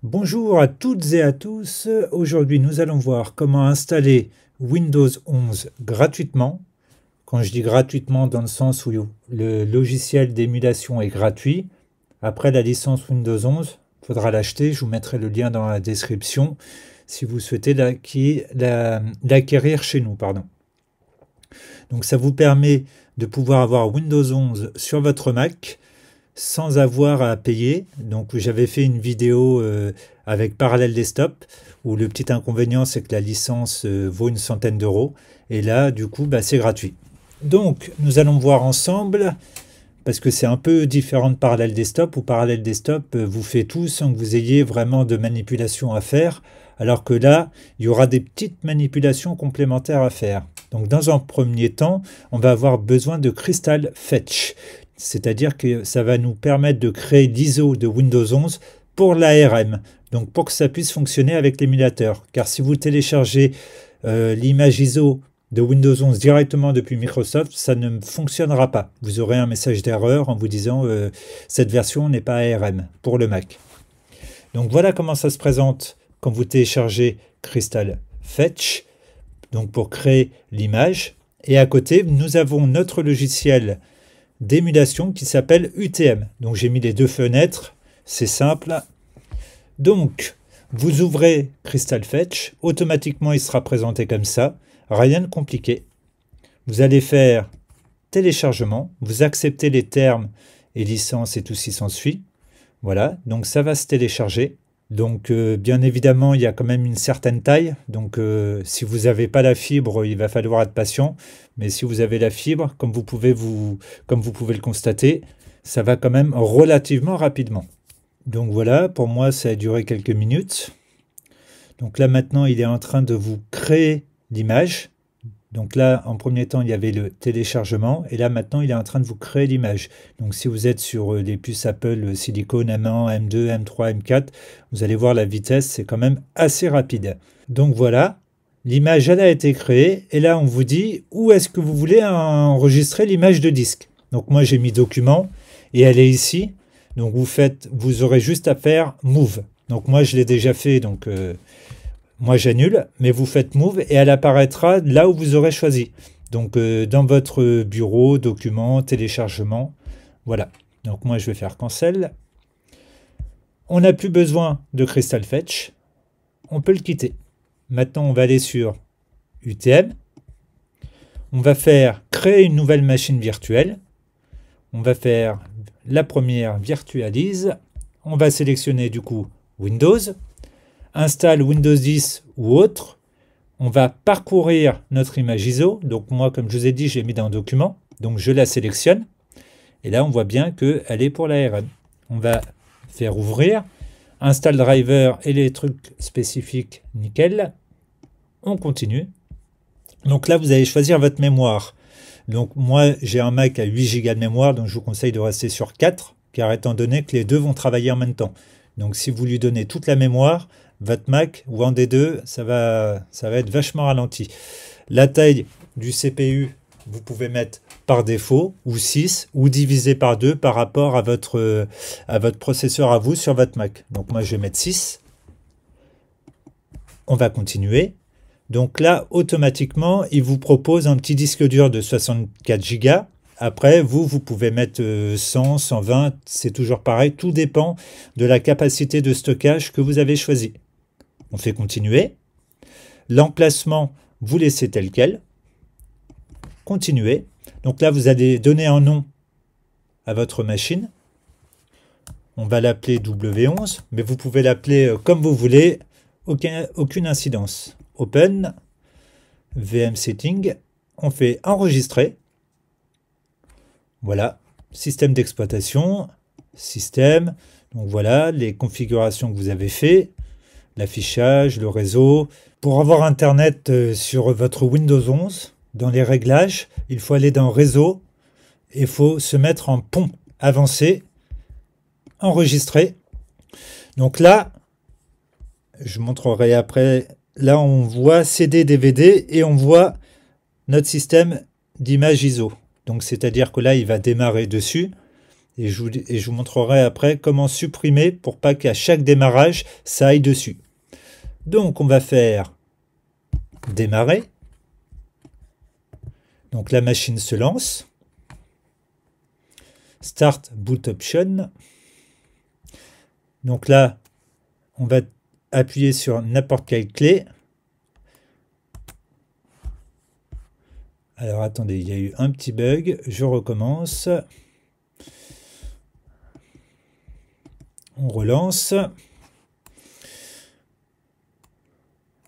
Bonjour à toutes et à tous. Aujourd'hui, nous allons voir comment installer Windows 11 gratuitement. Quand je dis gratuitement, dans le sens où le logiciel d'émulation est gratuit. Après la licence Windows 11, il faudra l'acheter. Je vous mettrai le lien dans la description si vous souhaitez l'acquérir chez nous. Donc ça vous permet de pouvoir avoir Windows 11 sur votre Mac sans avoir à payer. Donc j'avais fait une vidéo avec Parallel Desktop où le petit inconvénient c'est que la licence vaut une centaine d'euros et là du coup c'est gratuit. Donc nous allons voir ensemble parce que c'est un peu différent de Parallel Desktop où Parallel Desktop vous fait tout sans que vous ayez vraiment de manipulation à faire, alors que là il y aura des petites manipulations complémentaires à faire. Donc dans un premier temps on va avoir besoin de Crystal Fetch. C'est-à-dire que ça va nous permettre de créer l'ISO de Windows 11 pour l'ARM, donc pour que ça puisse fonctionner avec l'émulateur. Car si vous téléchargez l'image ISO de Windows 11 directement depuis Microsoft, ça ne fonctionnera pas. Vous aurez un message d'erreur en vous disant cette version n'est pas ARM pour le Mac. Donc voilà comment ça se présente quand vous téléchargez Crystal Fetch, donc pour créer l'image. Et à côté, nous avons notre logiciel d'émulation qui s'appelle UTM. Donc j'ai mis les deux fenêtres, c'est simple. Donc vous ouvrez Crystal Fetch, automatiquement il sera présenté comme ça, rien de compliqué. Vous allez faire téléchargement, vous acceptez les termes et licences et tout ce qui s'ensuit. Voilà, donc ça va se télécharger. Donc bien évidemment il y a quand même une certaine taille, donc si vous n'avez pas la fibre il va falloir être patient, mais si vous avez la fibre, comme vous pouvez le constater, ça va quand même relativement rapidement. Donc voilà, pour moi ça a duré quelques minutes. Donc là maintenant il est en train de vous créer l'image. Donc là, en premier temps, il y avait le téléchargement, et là maintenant, il est en train de vous créer l'image. Donc si vous êtes sur les puces Apple Silicon M1, M2, M3, M4, vous allez voir la vitesse, c'est quand même assez rapide. Donc voilà, l'image elle a été créée, et là on vous dit où est-ce que vous voulez enregistrer l'image de disque. Donc moi j'ai mis document, et elle est ici. Donc vous aurez juste à faire Move. Donc moi je l'ai déjà fait, donc moi j'annule, mais vous faites Move et elle apparaîtra là où vous aurez choisi. Donc dans votre bureau, document, téléchargement, voilà. Donc moi je vais faire Cancel. On n'a plus besoin de Crystal Fetch, on peut le quitter. Maintenant on va aller sur UTM, on va faire créer une nouvelle machine virtuelle, on va faire la première virtualise, on va sélectionner du coup Windows, installe Windows 10 ou autre, on va parcourir notre image ISO. Donc moi, comme je vous ai dit, j'ai mis dans document, donc je la sélectionne. Et là, on voit bien qu'elle est pour l'ARM. On va faire ouvrir, install driver et les trucs spécifiques, nickel. On continue. Donc là, vous allez choisir votre mémoire. Donc moi, j'ai un Mac à 8 Go de mémoire, donc je vous conseille de rester sur 4, car étant donné que les deux vont travailler en même temps. Donc si vous lui donnez toute la mémoire, votre Mac ou un des deux, ça va être vachement ralenti. La taille du CPU, vous pouvez mettre par défaut, ou 6, ou divisé par 2 par rapport à votre processeur à vous sur votre Mac. Donc moi je vais mettre 6. On va continuer. Donc là, automatiquement, il vous propose un petit disque dur de 64 Go. Après, vous pouvez mettre 100, 120, c'est toujours pareil. Tout dépend de la capacité de stockage que vous avez choisi. On fait continuer. L'emplacement, vous laissez tel quel. Continuer. Donc là, vous allez donner un nom à votre machine. On va l'appeler W11, mais vous pouvez l'appeler comme vous voulez. Aucune incidence. Open, VM Setting. On fait enregistrer. Voilà, système d'exploitation, système, donc voilà les configurations que vous avez fait, l'affichage, le réseau. Pour avoir Internet sur votre Windows 11, dans les réglages, il faut aller dans réseau et il faut se mettre en pont avancé, enregistrer. Donc là, je montrerai après, là on voit CD, DVD et on voit notre système d'image ISO. Donc c'est-à-dire que là, il va démarrer dessus. Et je vous montrerai après comment supprimer pour pas qu'à chaque démarrage, ça aille dessus. Donc on va faire démarrer. Donc la machine se lance. Start Boot Option. Donc là, on va appuyer sur n'importe quelle clé. Alors attendez, il y a eu un petit bug. Je recommence. On relance.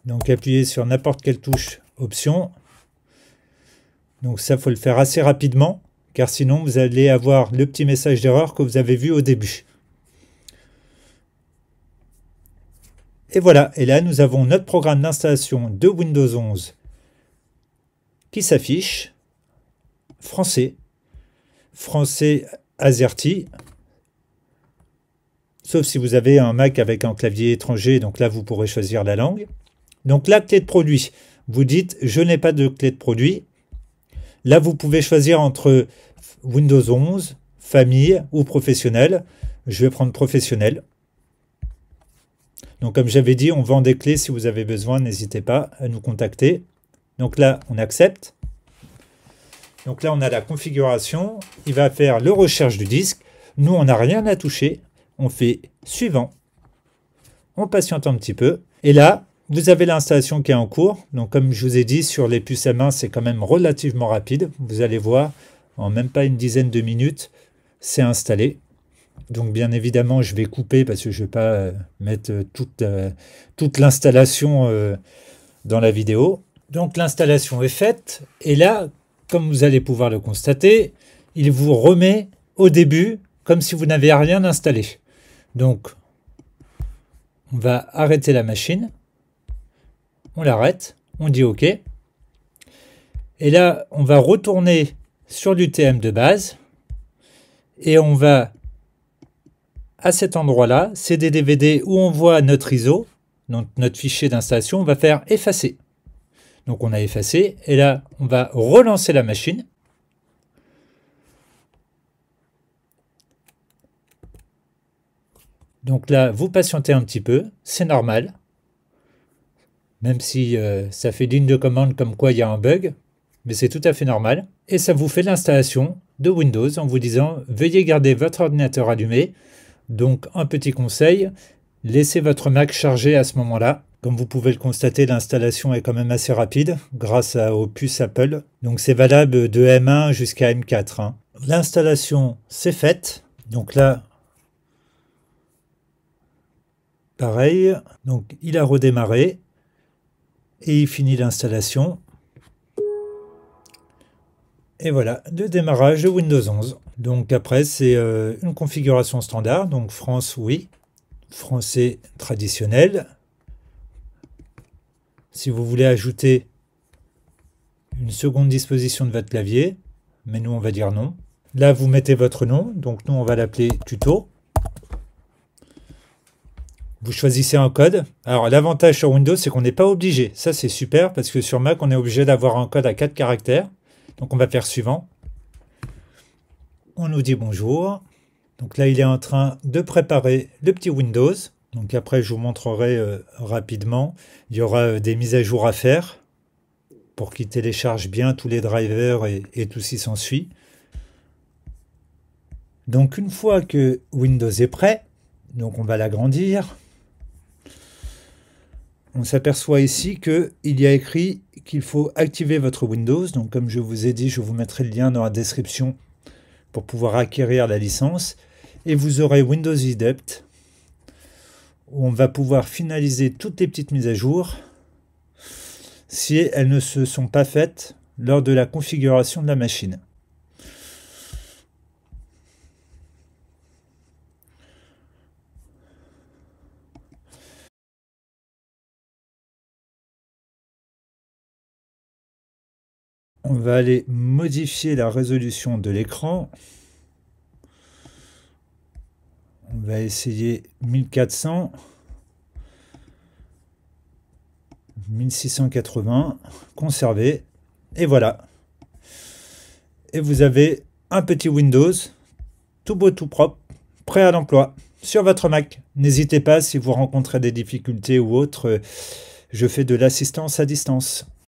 Donc appuyez sur n'importe quelle touche option. Donc ça, faut le faire assez rapidement, car sinon vous allez avoir le petit message d'erreur que vous avez vu au début. Et voilà, et là nous avons notre programme d'installation de Windows 11 qui s'affiche. Français AZERTY. Sauf si vous avez un Mac avec un clavier étranger, donc là vous pourrez choisir la langue. Donc la clé de produit, vous dites je n'ai pas de clé de produit. Là vous pouvez choisir entre Windows 11, famille ou professionnel. Je vais prendre professionnel. Donc comme j'avais dit, on vend des clés, si vous avez besoin, n'hésitez pas à nous contacter. Donc là on accepte. Donc là on a la configuration, il va faire le recherche du disque. Nous on n'a rien à toucher, on fait suivant. On patiente un petit peu. Et là, vous avez l'installation qui est en cours. Donc comme je vous ai dit, sur les puces à main, c'est quand même relativement rapide. Vous allez voir, en même pas une dizaine de minutes, c'est installé. Donc bien évidemment, je vais couper parce que je ne vais pas mettre toute l'installation dans la vidéo. Donc l'installation est faite. Et là, comme vous allez pouvoir le constater, il vous remet au début comme si vous n'avez rien installé. Donc, on va arrêter la machine. On l'arrête, on dit OK. Et là, on va retourner sur l'UTM de base. Et on va, à cet endroit-là, CD-DVD où on voit notre ISO, donc notre fichier d'installation, on va faire effacer. Donc on a effacé. Et là, on va relancer la machine. Donc là, vous patientez un petit peu, c'est normal. Même si ça fait ligne de commande comme quoi il y a un bug, mais c'est tout à fait normal. Et ça vous fait l'installation de Windows en vous disant « Veuillez garder votre ordinateur allumé ». Donc un petit conseil, laissez votre Mac charger à ce moment-là. Comme vous pouvez le constater, l'installation est quand même assez rapide grâce aux puces Apple. Donc c'est valable de M1 jusqu'à M4. Hein. L'installation, c'est faite. Donc là, pareil, donc il a redémarré et il finit l'installation. Et voilà, le démarrage de Windows 11. Donc après, c'est une configuration standard. Donc France, oui. Français traditionnel. Si vous voulez ajouter une seconde disposition de votre clavier, mais nous on va dire non. Là, vous mettez votre nom. Donc nous, on va l'appeler tuto. Vous choisissez un code. Alors l'avantage sur Windows, c'est qu'on n'est pas obligé. Ça, c'est super parce que sur Mac, on est obligé d'avoir un code à 4 caractères. Donc on va faire suivant. On nous dit bonjour. Donc là, il est en train de préparer le petit Windows. Donc après, je vous montrerai rapidement. Il y aura des mises à jour à faire pour qu'il télécharge bien tous les drivers et tout ce qui s'ensuit. Donc une fois que Windows est prêt, donc on va l'agrandir. On s'aperçoit ici qu'il y a écrit qu'il faut activer votre Windows. Donc comme je vous ai dit, je vous mettrai le lien dans la description pour pouvoir acquérir la licence. Et vous aurez Windows Update, où on va pouvoir finaliser toutes les petites mises à jour si elles ne se sont pas faites lors de la configuration de la machine. On va aller modifier la résolution de l'écran. On va essayer 1400, 1680, conserver, et voilà. Et vous avez un petit Windows tout beau, tout propre, prêt à l'emploi sur votre Mac. N'hésitez pas si vous rencontrez des difficultés ou autres, je fais de l'assistance à distance.